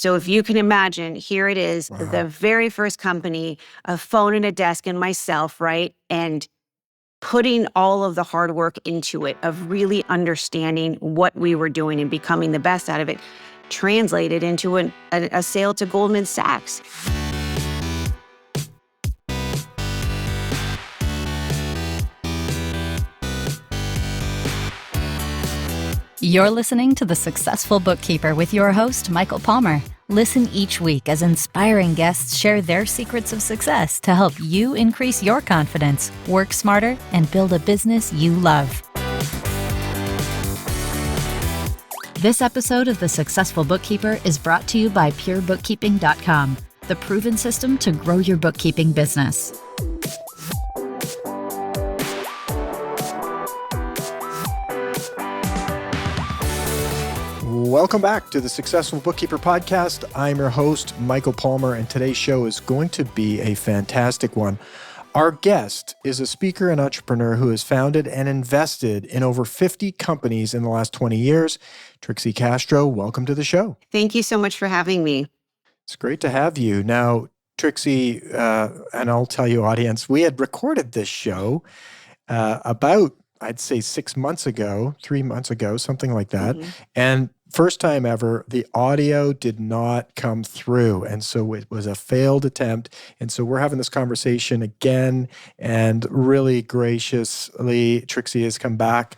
So if you can imagine, here it is, the very first company, a phone and a desk and myself, right? And putting all of the hard work into it, of really understanding what we were doing and becoming the best out of it, translated into a sale to Goldman Sachs. You're listening to The Successful Bookkeeper with your host, Michael Palmer. Listen each week as inspiring guests share their secrets of success to help you increase your confidence, work smarter, and build a business you love. This episode of The Successful Bookkeeper is brought to you by PureBookkeeping.com, the proven system to grow your bookkeeping business. Welcome back to the Successful Bookkeeper Podcast. I'm your host, Michael Palmer, and today's show is going to be a fantastic one. Our guest is a speaker and entrepreneur who has founded and invested in over 50 companies in the last 20 years. Trixy Castro, welcome to the show. Thank you so much for having me. It's great to have you. Now, Trixy, and I'll tell you, audience, we had recorded this show about, I'd say 6 months ago, 3 months ago, something like that. Mm-hmm. And first time ever, the audio did not come through. And so it was a failed attempt. And so we're having this conversation again. And really graciously, Trixy has come back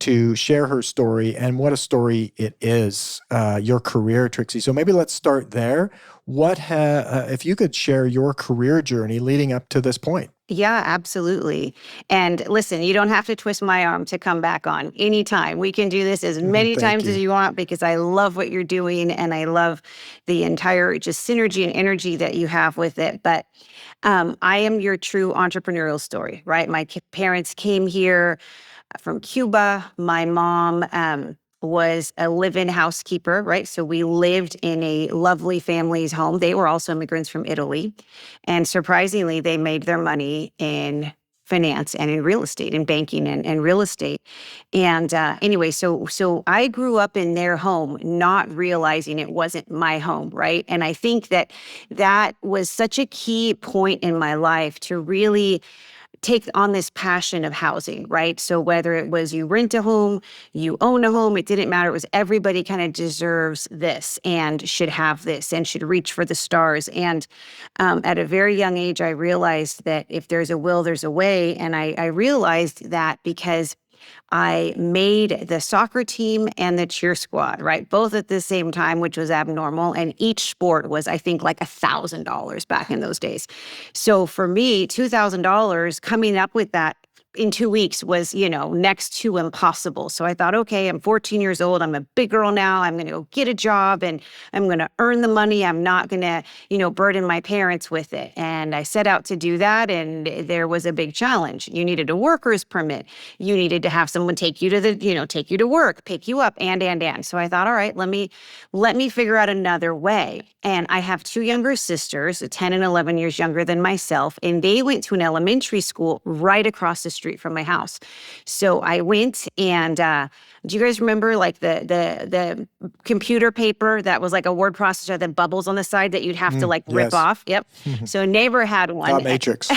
to share her story. And what a story it is, your career, Trixy. So maybe let's start there. If you could share your career journey leading up to this point. Yeah, absolutely. And listen, you don't have to twist my arm to come back on anytime. We can do this as many times as you want, because I love what you're doing and I love the entire just synergy and energy that you have with it. But I am your true entrepreneurial story, right? My parents came here from Cuba. My mom was a live-in housekeeper, right? So we lived in a lovely family's home. They were also immigrants from Italy. And surprisingly, they made their money in finance and in real estate, in banking and real estate. And anyway, so I grew up in their home, not realizing it wasn't my home, right? And I think that was such a key point in my life to really take on this passion of housing, right? So whether it was you rent a home, you own a home, it didn't matter. It was everybody kind of deserves this and should have this and should reach for the stars. And at a very young age, I realized that if there's a will, there's a way. And I realized that because I made the soccer team and the cheer squad, right? Both at the same time, which was abnormal. And each sport was, I think, like $1,000 back in those days. So for me, $2,000 coming up with that in 2 weeks was, next to impossible. So I thought, okay, I'm 14 years old. I'm a big girl now. I'm going to go get a job and I'm going to earn the money. I'm not going to, burden my parents with it. And I set out to do that. And there was a big challenge. You needed a worker's permit. You needed to have someone take you to take you to work, pick you up, and. So I thought, all right, let me figure out another way. And I have 2 younger sisters, 10 and 11 years younger than myself. And they went to an elementary school right across the street from my house. So I went and do you guys remember like the computer paper that was like a word processor that bubbles on the side that you'd have to rip off? Yep. So a neighbor had one. Dot matrix.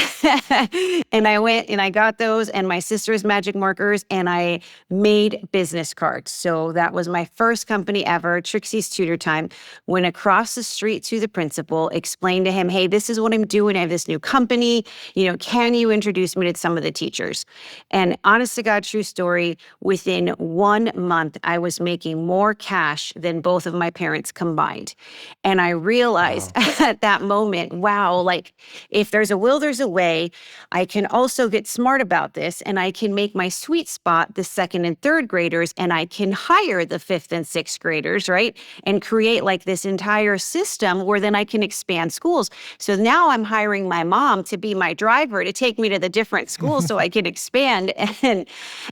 And I went and I got those and my sister's magic markers and I made business cards. So that was my first company ever, Trixie's Tutor Time. Went across the street to the principal, explained to him, hey, this is what I'm doing. I have this new company. Can you introduce me to some of the teachers? And honest to God, true story, within 1 month, I was making more cash than both of my parents combined. And I realized at that moment, wow, like if there's a will, there's a way. I can also get smart about this and I can make my sweet spot the 2nd and 3rd graders and I can hire the 5th and 6th graders, right? And create like this entire system where then I can expand schools. So now I'm hiring my mom to be my driver to take me to the different schools so I can and expand. And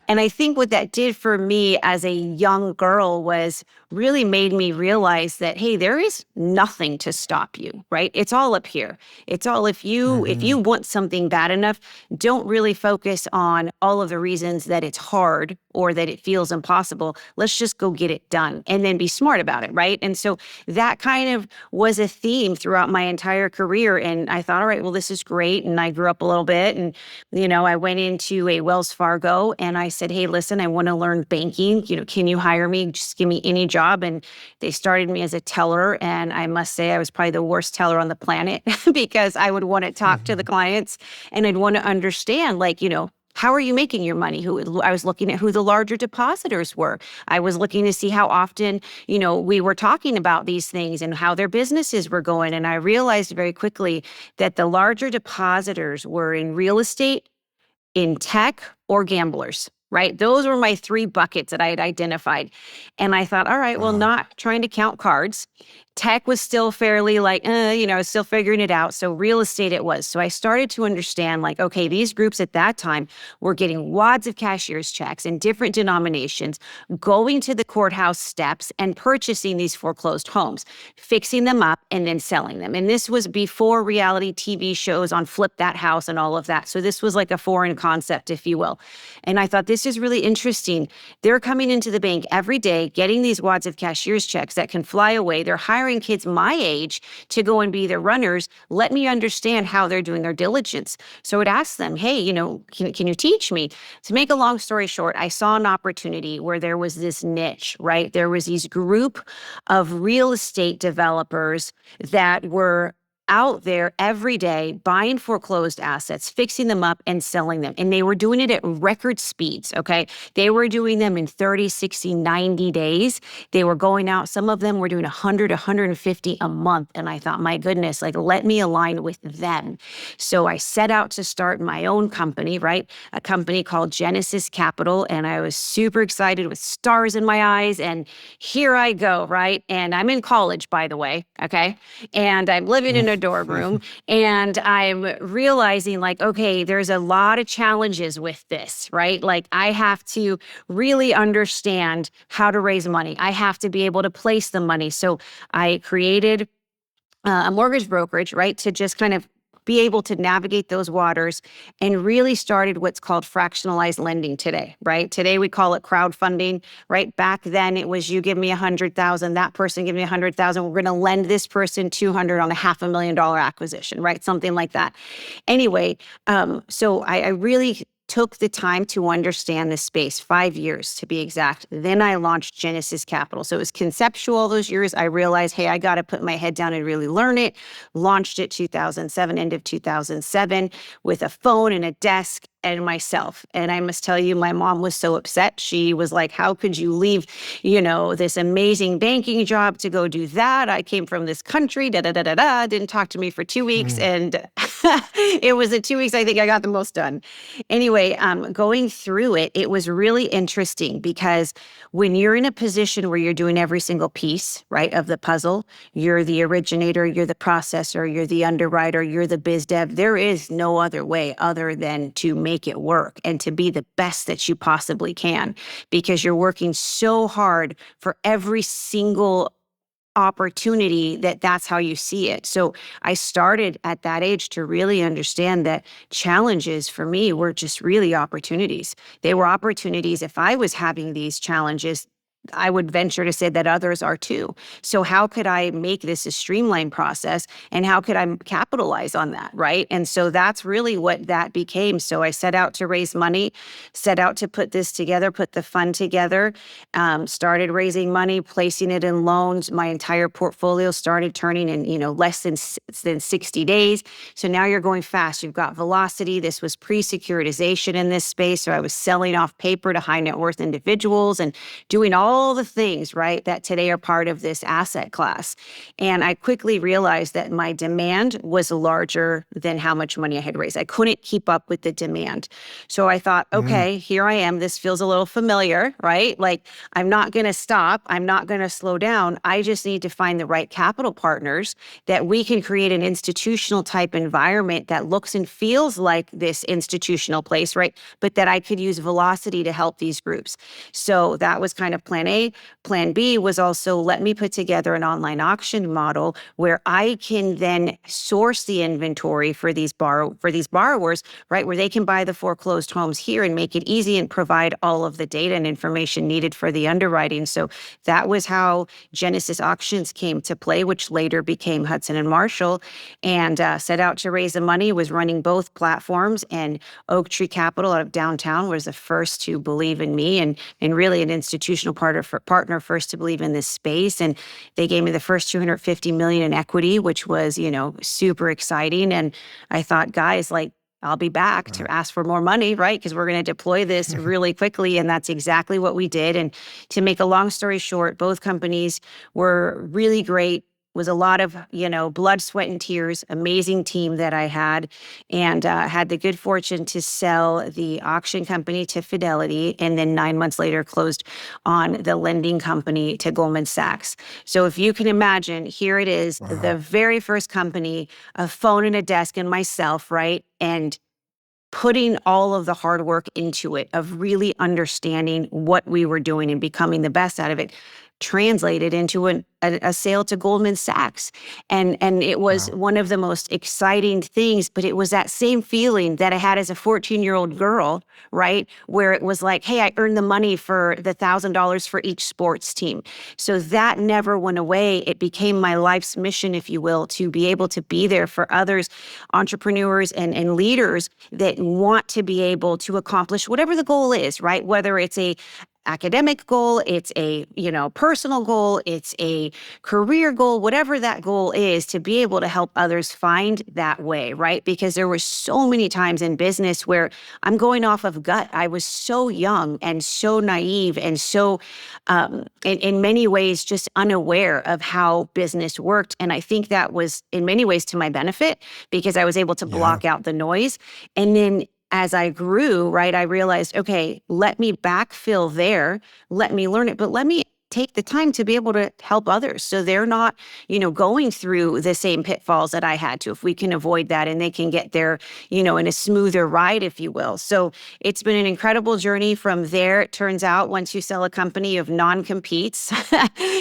I think what that did for me as a young girl was really made me realize that, hey, there is nothing to stop you, right? It's all up here. It's all, if you want something bad enough, don't really focus on all of the reasons that it's hard or that it feels impossible. Let's just go get it done and then be smart about it, right? And so that kind of was a theme throughout my entire career. And I thought, all right, well, this is great. And I grew up a little bit, and, I went into a Wells Fargo and I said, hey, listen, I want to learn banking. Can you hire me? Just give me any job. And they started me as a teller. And I must say I was probably the worst teller on the planet because I would want to talk to the clients and I'd want to understand, how are you making your money? I was looking at who the larger depositors were. I was looking to see how often, we were talking about these things and how their businesses were going. And I realized very quickly that the larger depositors were in real estate, in tech, or gamblers, right? Those were my three buckets that I had identified. And I thought, all right, well, not trying to count cards. Tech was still fairly I was still figuring it out. So real estate it was. So I started to understand okay, these groups at that time were getting wads of cashier's checks in different denominations, going to the courthouse steps and purchasing these foreclosed homes, fixing them up and then selling them. And this was before reality TV shows on Flip That House and all of that. So this was like a foreign concept, if you will. And I thought, this is really interesting. They're coming into the bank every day, getting these wads of cashier's checks that can fly away. They're hiring kids my age to go and be their runners. Let me understand how they're doing their diligence. So I would ask them, hey, can you teach me? To make a long story short, I saw an opportunity where there was this niche, right? There was these group of real estate developers that were out there every day buying foreclosed assets, fixing them up and selling them. And they were doing it at record speeds, okay? They were doing them in 30, 60, 90 days. They were going out. Some of them were doing 100, 150 a month. And I thought, my goodness, let me align with them. So I set out to start my own company, right? A company called Genesis Capital. And I was super excited with stars in my eyes. And here I go, right? And I'm in college, by the way, okay? And I'm living in a dorm room, and I'm realizing okay, there's a lot of challenges with this, right? I have to really understand how to raise money. I have to be able to place the money. So I created a mortgage brokerage, right, to just kind of be able to navigate those waters, and really started what's called fractionalized lending today, right? Today we call it crowdfunding, right? Back then it was, you give me 100,000, that person give me 100,000. We're going to lend this person 200 on a $500,000 acquisition, right? Something like that. Anyway, so I really took the time to understand this space, 5 years to be exact. Then I launched Genesis Capital. So it was conceptual all those years. I realized, hey, I got to put my head down and really learn it. Launched it 2007, end of 2007, with a phone and a desk and myself. And I must tell you, my mom was so upset. She was like, how could you leave, this amazing banking job to go do that? I came from this country, didn't talk to me for 2 weeks. And it was the 2 weeks, I think I got the most done. Anyway, going through it, it was really interesting because when you're in a position where you're doing every single piece, right, of the puzzle, you're the originator, you're the processor, you're the underwriter, you're the biz dev, there is no other way other than to make it work and to be the best that you possibly can, because you're working so hard for every single opportunity that's how you see it. So I started at that age to really understand that challenges for me were just really opportunities. They were opportunities. If I was having these challenges, I would venture to say that others are too. So how could I make this a streamlined process, and how could I capitalize on that, right? And so that's really what that became. So I set out to raise money, set out to put this together, put the fund together, started raising money, placing it in loans. My entire portfolio started turning in, less than 60 days. So now you're going fast. You've got velocity. This was pre-securitization in this space. So I was selling off paper to high net worth individuals and doing all all the things, right, that today are part of this asset class. And I quickly realized that my demand was larger than how much money I had raised. I couldn't keep up with the demand. So I thought, okay, here I am. This feels a little familiar, right? Like, I'm not going to stop. I'm not going to slow down. I just need to find the right capital partners that we can create an institutional type environment that looks and feels like this institutional place, right? But that I could use velocity to help these groups. So that was kind of plan A. Plan B was also, let me put together an online auction model where I can then source the inventory for these borrowers, right? Where they can buy the foreclosed homes here and make it easy and provide all of the data and information needed for the underwriting. So that was how Genesis Auctions came to play, which later became Hudson and Marshall, and set out to raise the money, was running both platforms. And Oak Tree Capital out of downtown was the first to believe in me, and really an institutional partner first to believe in this space. And they gave me the first $250 million in equity, which was, super exciting. And I thought, guys, like, I'll be back to ask for more money, right? Because we're going to deploy this really quickly. And that's exactly what we did. And to make a long story short, both companies were really great. Was a lot of, blood, sweat, and tears, amazing team that I had, and had the good fortune to sell the auction company to Fidelity, and then 9 months later closed on the lending company to Goldman Sachs. So if you can imagine, here it is, the very first company, a phone and a desk and myself, right? And putting all of the hard work into it, of really understanding what we were doing and becoming the best out of it, translated into a sale to Goldman Sachs. And it was one of the most exciting things, but it was that same feeling that I had as a 14-year-old girl, right? Where it was like, hey, I earned the money for the $1,000 for each sports team. So that never went away. It became my life's mission, if you will, to be able to be there for others, entrepreneurs and leaders that want to be able to accomplish whatever the goal is, right? Whether it's a academic goal, it's a, personal goal, it's a career goal, whatever that goal is, to be able to help others find that way, right? Because there were so many times in business where I'm going off of gut. I was so young and so naive and so, in many ways, just unaware of how business worked. And I think that was in many ways to my benefit, because I was able to block out the noise. And then as I grew, right, I realized, okay, let me backfill there, let me learn it, but let me take the time to be able to help others so they're not, going through the same pitfalls that I had to, if we can avoid that and they can get there, in a smoother ride, if you will. So it's been an incredible journey from there. It turns out once you sell a company of non-competes,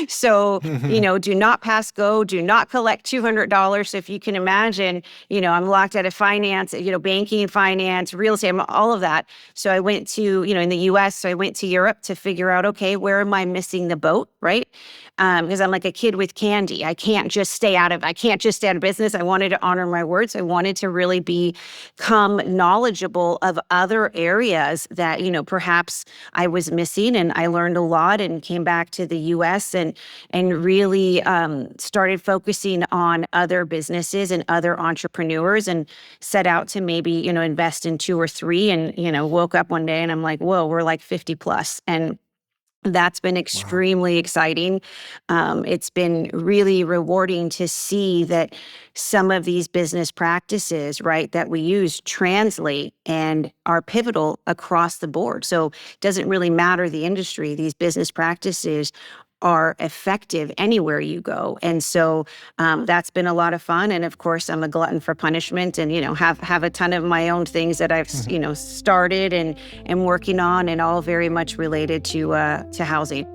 so, do not pass go, do not collect $200. So if you can imagine, I'm locked out of finance, banking, finance, real estate, all of that. So I went to, in the US, so I went to Europe to figure out, okay, where am I missing the boat, right? Because I'm like a kid with candy. I can't just stay out of business. I wanted to honor my words. I wanted to really become knowledgeable of other areas that, perhaps I was missing. And I learned a lot and came back to the US and really started focusing on other businesses and other entrepreneurs, and set out to maybe, invest in 2 or 3, and, woke up one day and I'm like, whoa, we're like 50 plus. And that's been extremely exciting. It's been really rewarding to see that some of these business practices, right, that we use translate and are pivotal across the board. So it doesn't really matter the industry. These business practices are effective anywhere you go. And so that's been a lot of fun. And of course, I'm a glutton for punishment, and, have a ton of my own things that I've, started and am working on, and all very much related to housing.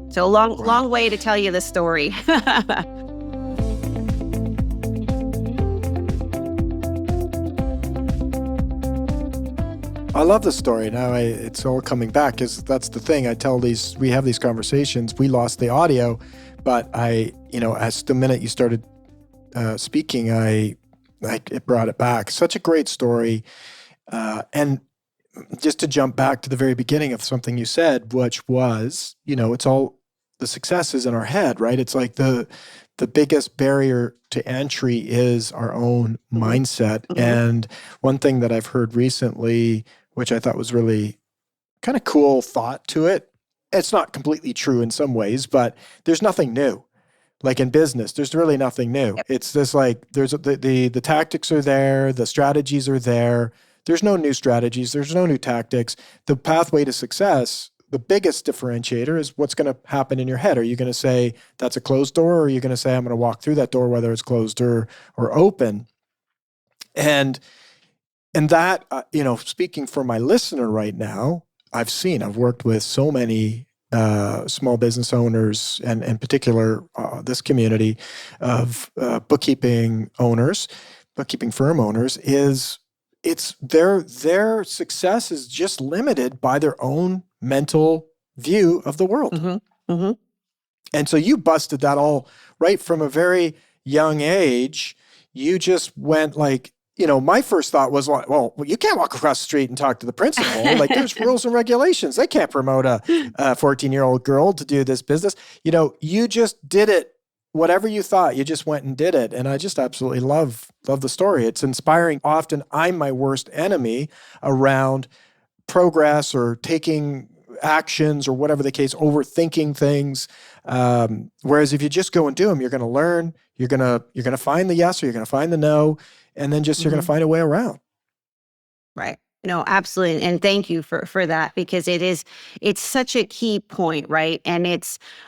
So a long way to tell you the story. I love the story. Now it's all coming back, because that's the thing. We have these conversations. We lost the audio, but as the minute you started speaking, it brought it back. Such a great story. And just to jump back to the very beginning of something you said, which was, it's all the successes in our head, right? It's like the biggest barrier to entry is our own mindset. And one thing that I've heard recently, which I thought was really kind of cool thought to it, It's not completely true in some ways, but there's nothing new. Like in business, there's really nothing new. Yep. It's just like there's the tactics are there, the strategies are there. There's no new strategies, there's no new tactics. The pathway to success, the biggest differentiator is what's going to happen in your head. Are you going to say that's a closed door, or are you going to say I'm going to walk through that door whether it's closed or open? And that speaking for my listener right now, I've worked with so many small business owners, and in particular, this community of bookkeeping firm owners, it's their success is just limited by their own mental view of the world. Mm-hmm. Mm-hmm. And so you busted that all right from a very young age. You just went like, my first thought was like, well, you can't walk across the street and talk to the principal. Like there's rules and regulations. They can't promote a 14-year-old girl to do this business. You just did it. Whatever you thought, you just went and did it. And I just absolutely love the story. It's inspiring. Often I'm my worst enemy around progress or taking actions or whatever the case, overthinking things. Whereas if you just go and do them, you're going to learn, you're going to find the yes, or you're going to find the no. And then just, you're going to find a way around. Right. No, absolutely. And thank you for that, because it's such a key point, right? And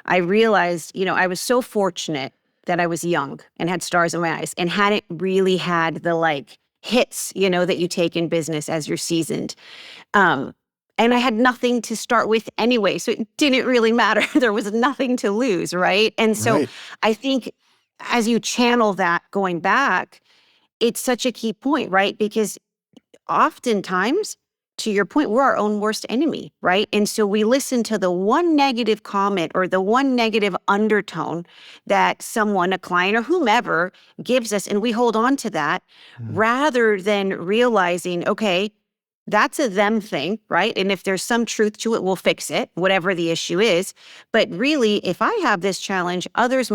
I realized, I was so fortunate that I was young and had stars in my eyes and hadn't really had the hits, that you take in business as you're seasoned. And I had nothing to start with anyway, so it didn't really matter. There was nothing to lose, right? And so Right. I think as you channel that going back, it's such a key point, right? Because oftentimes, to your point, we're our own worst enemy, right? And so we listen to the one negative comment or the one negative undertone that someone, a client or whomever, gives us, and we hold on to that rather than realizing, okay, that's a them thing, right? And if there's some truth to it, we'll fix it, whatever the issue is. But really, if I have this challenge, others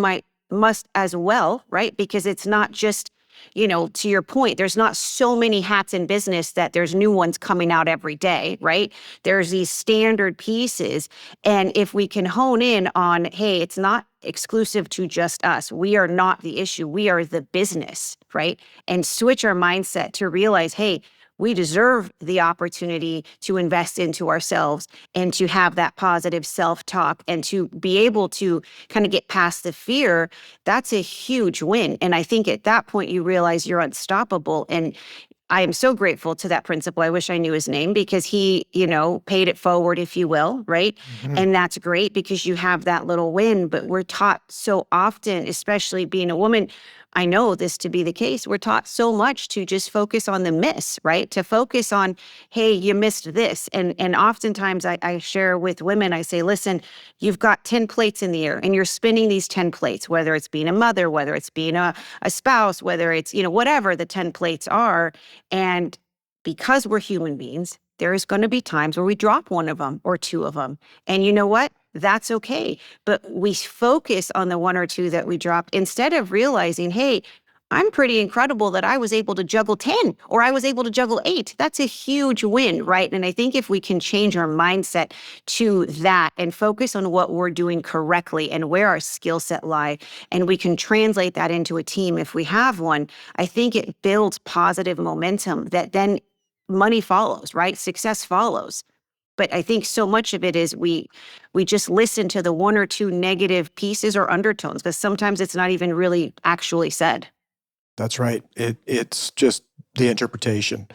must as well, right? Because it's not just, to your point, there's not so many hats in business that there's new ones coming out every day, right? There's these standard pieces. And if we can hone in on, hey, it's not exclusive to just us. We are not the issue. We are the business, right? And switch our mindset to realize, hey, we deserve the opportunity to invest into ourselves and to have that positive self-talk and to be able to kind of get past the fear. That's a huge win. And I think at that point, you realize you're unstoppable. And I am so grateful to that principal. I wish I knew his name, because he, paid it forward, if you will, right? Mm-hmm. And that's great because you have that little win. But we're taught so often, especially being a woman, I know this to be the case. We're taught so much to just focus on the miss, right? To focus on, hey, you missed this. And oftentimes I share with women, I say, listen, you've got 10 plates in the air and you're spinning these 10 plates, whether it's being a mother, whether it's being a spouse, whether it's, whatever the 10 plates are. And because we're human beings, there's going to be times where we drop one of them or two of them. And you know what? That's okay. But we focus on the one or two that we dropped instead of realizing, hey, I'm pretty incredible that I was able to juggle 10 or I was able to juggle 8. That's a huge win, right? And I think if we can change our mindset to that and focus on what we're doing correctly and where our skill set lie, and we can translate that into a team if we have one, I think it builds positive momentum that then money follows, right? Success follows. But I think so much of it is we just listen to the one or two negative pieces or undertones, because sometimes it's not even really actually said. That's right. It's just the interpretation,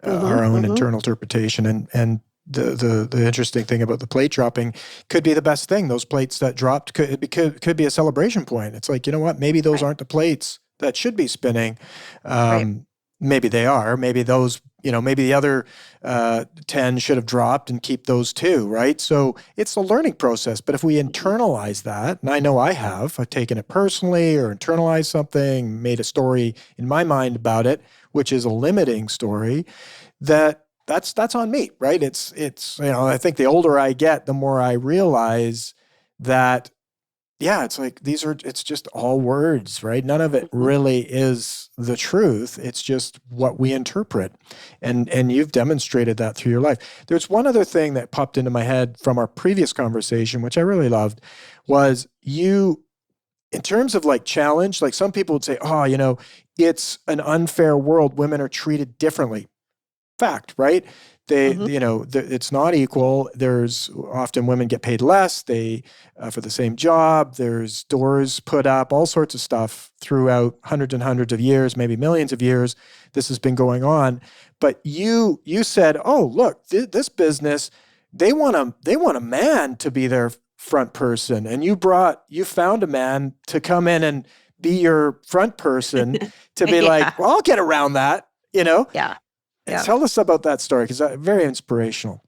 our own internal interpretation. And the interesting thing about the plate dropping could be the best thing. Those plates that dropped could be a celebration point. It's like, you know what? Maybe those aren't the plates that should be spinning. Right. Maybe they are. Maybe those, maybe the other 10 should have dropped and keep those 2, right? So it's a learning process. But if we internalize that, and I know I've taken it personally or internalized something, made a story in my mind about it, which is a limiting story, that's on me, right? It's I think the older I get, the more I realize that yeah, it's like it's just all words, right? None of it Mhm. really is the truth. It's just what we interpret. And you've demonstrated that through your life. There's one other thing that popped into my head from our previous conversation, which I really loved, was you, in terms of like challenge, like some people would say, oh, it's an unfair world. Women are treated differently. Fact, right? Mhm. It's not equal. There's often women get paid less. For the same job. There's doors put up, all sorts of stuff throughout hundreds and hundreds of years, maybe millions of years. This has been going on. But you said, oh, look, this business, they want a man to be their front person, and you found a man to come in and be your front person to be like, Yeah. well, I'll get around that, you know. Yeah. And Yeah. tell us about that story because that's very inspirational.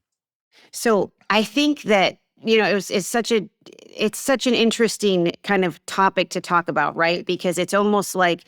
So I think that, it's such an interesting kind of topic to talk about, right? Because it's almost like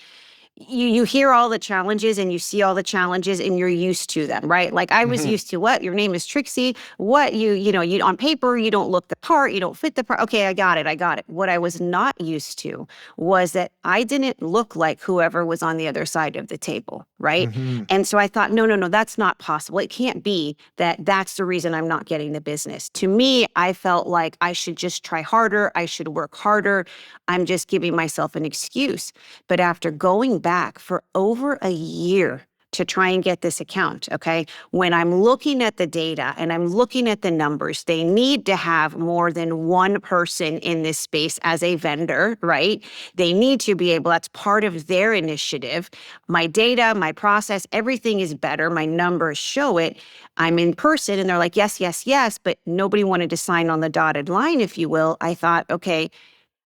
you hear all the challenges and you see all the challenges and you're used to them, right? Like I was Hmm. used to, what, your name is Trixie, what, you on paper you don't look the part, you don't fit the part. Okay, I got it. What I was not used to was that I didn't look like whoever was on the other side of the table, right? Hmm. And so I thought, no, no, no, that's not possible. It can't be that that's the reason I'm not getting the business. To me, I felt like I should just try harder, I should work harder. I'm just giving myself an excuse. But after going back for over a year to try and get this account, okay, when I'm looking at the data and I'm looking at the numbers, they need to have more than one person in this space as a vendor, right? They need to be able, that's part of their initiative. My data, my process, everything is better. My numbers show it. I'm in person and they're like, yes, yes, yes, but nobody wanted to sign on the dotted line, if you will. I thought, okay,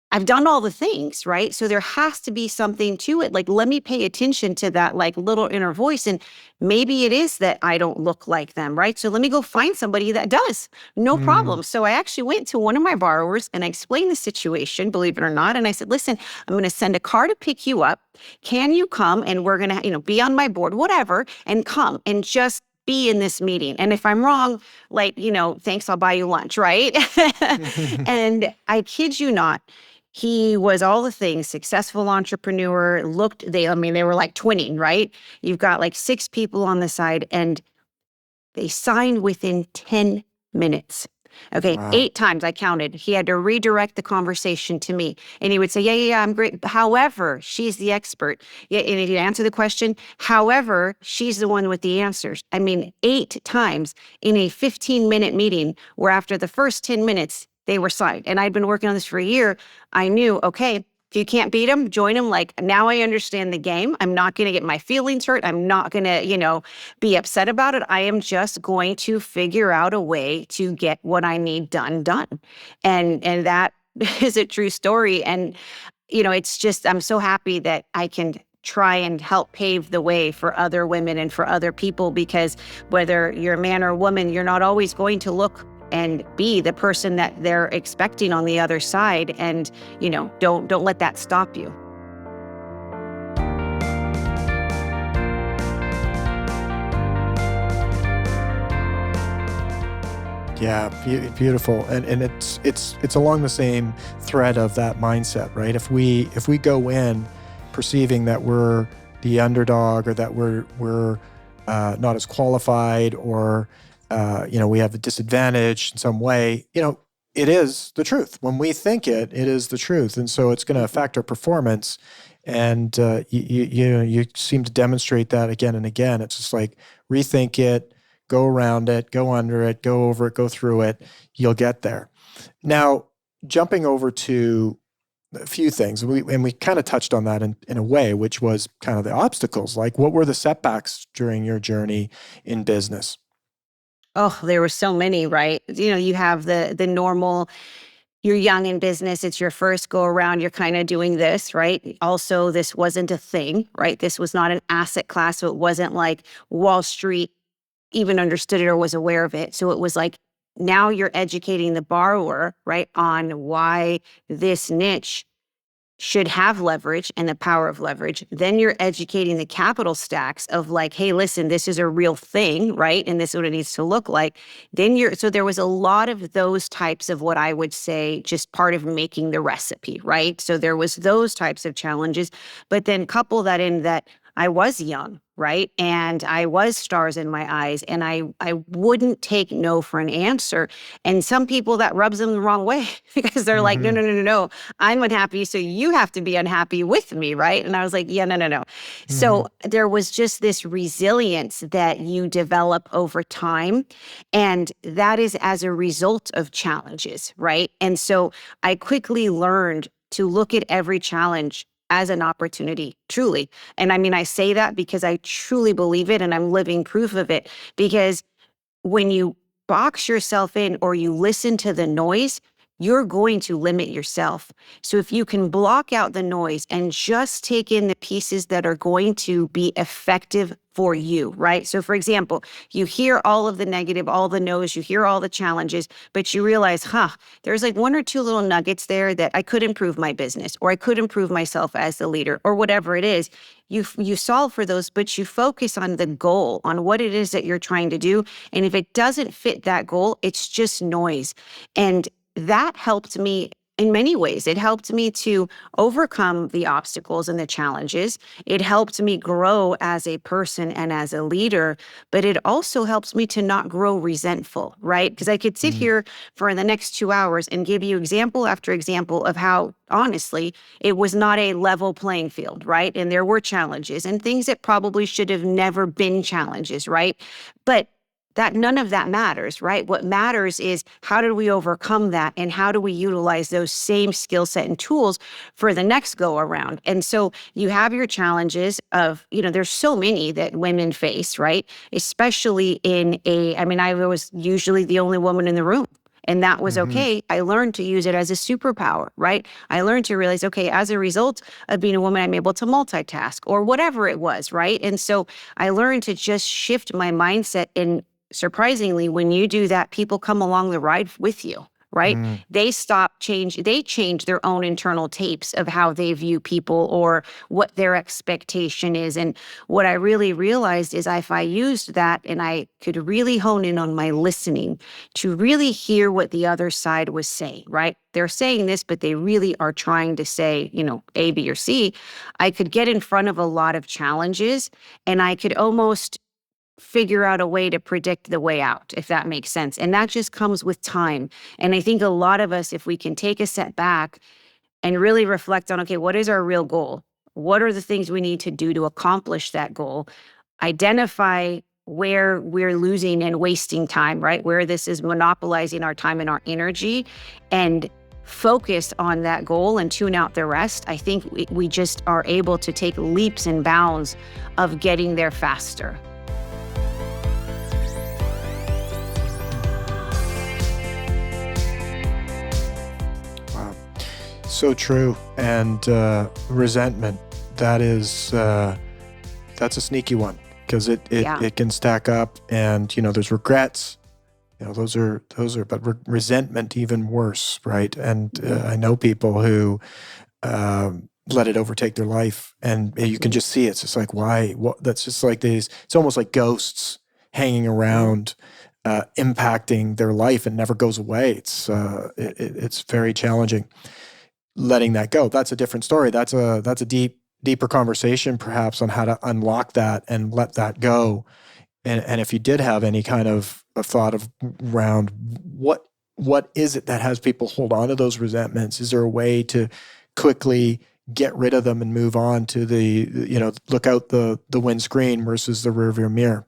I've done all the things, right? So there has to be something to it. Like, let me pay attention to that, like, little inner voice. And maybe it is that I don't look like them, right? So let me go find somebody that does. No Mm. problem. So I actually went to one of my borrowers and I explained the situation, believe it or not. And I said, listen, I'm going to send a car to pick you up. Can you come? And we're going to, be on my board, whatever, and come and just be in this meeting. And if I'm wrong, like, thanks, I'll buy you lunch, right? And I kid you not, he was all the things, successful entrepreneur, they were like twinning, right? You've got like 6 people on the side and they signed within 10 minutes. Okay, Wow. 8 times I counted. He had to redirect the conversation to me. And he would say, yeah, yeah, yeah, I'm great. However, she's the expert. Yeah, and he'd answer the question. However, she's the one with the answers. I mean, 8 times in a 15-minute meeting where after the first 10 minutes, they were signed. And I'd been working on this for a year. I knew, okay, if you can't beat them, join them. Like, now I understand the game. I'm not going to get my feelings hurt. I'm not going to, be upset about it. I am just going to figure out a way to get what I need done. And that is a true story. And, it's just, I'm so happy that I can try and help pave the way for other women and for other people, because whether you're a man or a woman, you're not always going to look and be the person that they're expecting on the other side. And, don't let that stop you. Yeah, beautiful, and it's along the same thread of that mindset, right? If we go in perceiving that we're the underdog or that we're not as qualified or we have a disadvantage in some way, it is the truth. When we think it is the truth, and so it's going to Mhm. affect our performance. And you seem to demonstrate that again and again. It's just like rethink it, go around it, go under it, go over it, go through it. You'll get there. Now, jumping over to a few things, we kind of touched on that in a way, which was kind of the obstacles. Like, what were the setbacks during your journey in business? Oh, there were so many, right? You have the normal, you're young in business, it's your first go around, you're kind of doing this, right? Also, this wasn't a thing, right? This was not an asset class, so it wasn't like Wall Street even understood it or was aware of it. So it was like, now you're educating the borrower, right, on why this niche should have leverage and the power of leverage. Then you're educating the capital stacks of like, hey, listen, this is a real thing, right? And this is what it needs to look like. So there was a lot of those types of what I would say, just part of making the recipe, right? So there was those types of challenges, but then couple that in that I was young, right? And I was stars in my eyes, and I wouldn't take no for an answer. And some people, that rubs them the wrong way because they're like, no, Mm-hmm. no, no, no, no, I'm unhappy, so you have to be unhappy with me, right? And I was like, yeah, no, no, no. Mm-hmm. So there was just this resilience that you develop over time, and that is as a result of challenges, right? And so I quickly learned to look at every challenge as an opportunity, truly. And I mean, I say that because I truly believe it and I'm living proof of it. Because when you box yourself in or you listen to the noise, you're going to limit yourself. So if you can block out the noise and just take in the pieces that are going to be effective for you, right? So for example, you hear all of the negative, all the no's, you hear all the challenges, but you realize, there's like one or two little nuggets there that I could improve my business, or I could improve myself as the leader, or whatever it is. You solve for those, but you focus on the goal, on what it is that you're trying to do. And if it doesn't fit that goal, it's just noise. And that helped me in many ways. It helped me to overcome the obstacles and the challenges. It helped me grow as a person and as a leader, but it also helps me to not grow resentful, right? Because I could sit here for the next 2 hours and give you example after example of how, honestly, it was not a level playing field, right? And there were challenges and things that probably should have never been challenges, right? But that none of that matters, right? What matters is how do we overcome that and how do we utilize those same skill set and tools for the next go around? And so you have your challenges of, there's so many that women face, right? Especially I was usually the only woman in the room. And that was Mm-hmm. okay. I learned to use it as a superpower, right? I learned to realize, okay, as a result of being a woman, I'm able to multitask or whatever it was, right? And so I learned to just shift my mindset. And surprisingly, when you do that, people come along the ride with you, right? Mm. They change their own internal tapes of how they view people or what their expectation is. And what I really realized is if I used that and I could really hone in on my listening to really hear what the other side was saying, right? They're saying this, but they really are trying to say, A, B, or C. I could get in front of a lot of challenges and I could almost figure out a way to predict the way out, if that makes sense. And that just comes with time. And I think a lot of us, if we can take a step back and really reflect on, okay, what is our real goal? What are the things we need to do to accomplish that goal? Identify where we're losing and wasting time, right? Where this is monopolizing our time and our energy, and focus on that goal and tune out the rest. I think we just are able to take leaps and bounds of getting there faster. So true. And resentment, that's a sneaky one because it can stack up, and there's regrets. Those are but resentment even worse, right? And I know people who let it overtake their life, and you can just see it's just like, why? What? That's just like these. It's almost like ghosts hanging around, impacting their life, and never goes away. It's very challenging. Letting that go. That's a different story. That's a deeper conversation perhaps on how to unlock that and let that go. And if you did have any kind of a thought of around what is it that has people hold on to those resentments? Is there a way to quickly get rid of them and move on to look out the windscreen versus the rearview mirror?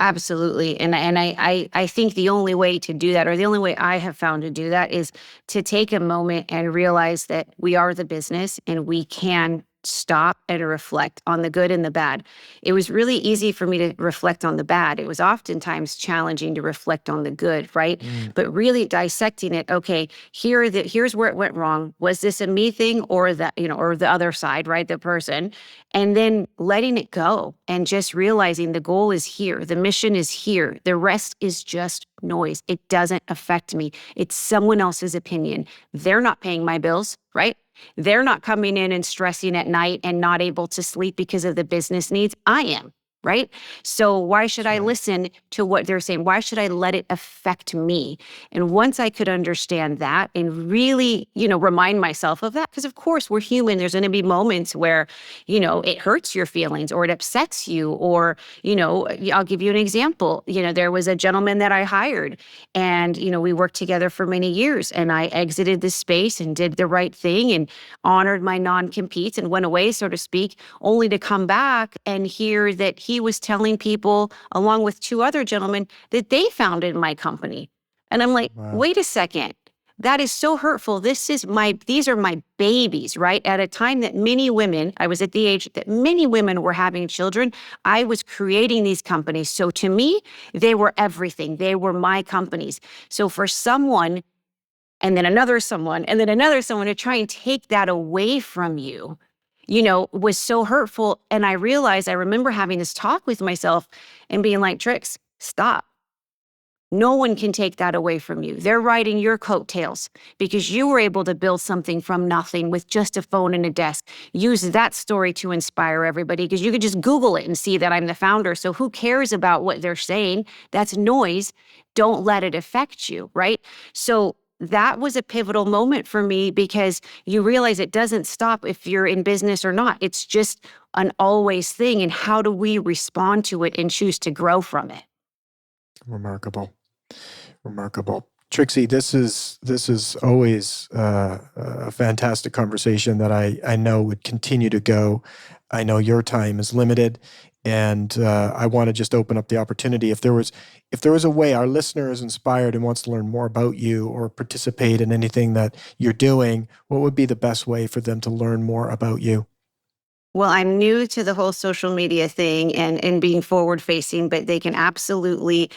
Absolutely. And I think the only way to do that, or the only way I have found to do that, is to take a moment and realize that we are the business and we can stop and reflect on the good and the bad. It was really easy for me to reflect on the bad. It was oftentimes challenging to reflect on the good, right? But really dissecting it, okay, here's where it went wrong. Was this a me thing or that, or the other side, right? The person. And then letting it go and just realizing the goal is here. The mission is here. The rest is just noise. It doesn't affect me. It's someone else's opinion. They're not paying my bills, right? They're not coming in and stressing at night and not able to sleep because of the business needs. I am. Right? So why should I listen to what they're saying? Why should I let it affect me? And once I could understand that and really, remind myself of that, because of course we're human, there's going to be moments where, it hurts your feelings or it upsets you, or, I'll give you an example. There was a gentleman that I hired and, we worked together for many years, and I exited the space and did the right thing and honored my non-competes and went away, so to speak, only to come back and hear that he was telling people, along with two other gentlemen, that they founded my company. And I'm like, Wow. Wait a second. That is so hurtful. These are my babies, right? At a time that many women, I was at the age that many women were having children, I was creating these companies. So to me, they were everything. They were my companies. So for someone, and then another someone, and then another someone to try and take that away from you, was so hurtful. And I remember having this talk with myself and being like, Trix, stop. No one can take that away from you. They're riding your coattails because you were able to build something from nothing with just a phone and a desk. Use that story to inspire everybody, because you could just Google it and see that I'm the founder. So who cares about what they're saying? That's noise. Don't let it affect you, right? So that was a pivotal moment for me, because you realize it doesn't stop if you're in business or not. It's just an always thing. And how do we respond to it and choose to grow from it? Remarkable. Trixy, this is always a fantastic conversation that I know would continue to go. I know your time is limited, and I want to just open up the opportunity. If there was a way our listener is inspired and wants to learn more about you or participate in anything that you're doing, what would be the best way for them to learn more about you? Well, I'm new to the whole social media thing and being forward facing, but they can absolutely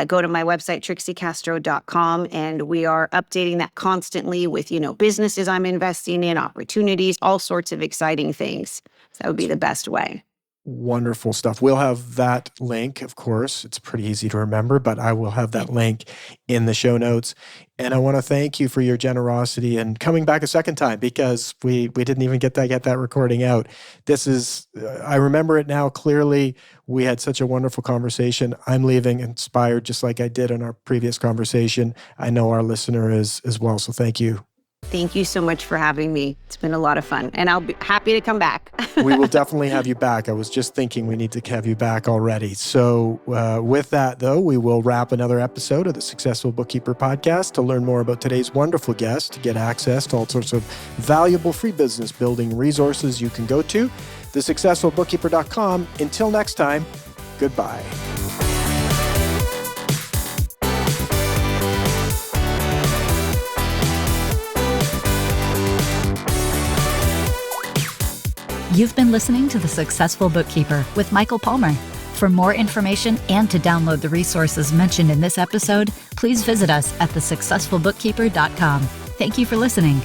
go to my website, trixycastro.com. And we are updating that constantly with, businesses I'm investing in, opportunities, all sorts of exciting things. So that would be the best way. Wonderful stuff. We'll have that link, of course. It's pretty easy to remember, but I will have that link in the show notes. And I want to thank you for your generosity and coming back a second time, because we didn't even get that recording out. This is, I remember it now clearly. We had such a wonderful conversation. I'm leaving inspired, just like I did in our previous conversation. I know our listener is as well. So thank you. Thank you so much for having me. It's been a lot of fun, and I'll be happy to come back. We will definitely have you back. I was just thinking we need to have you back already. So with that, though, we will wrap another episode of the Successful Bookkeeper podcast. To learn more about today's wonderful guest, to get access to all sorts of valuable free business building resources, you can go to thesuccessfulbookkeeper.com. Until next time, goodbye. You've been listening to The Successful Bookkeeper with Michael Palmer. For more information and to download the resources mentioned in this episode, please visit us at thesuccessfulbookkeeper.com. Thank you for listening.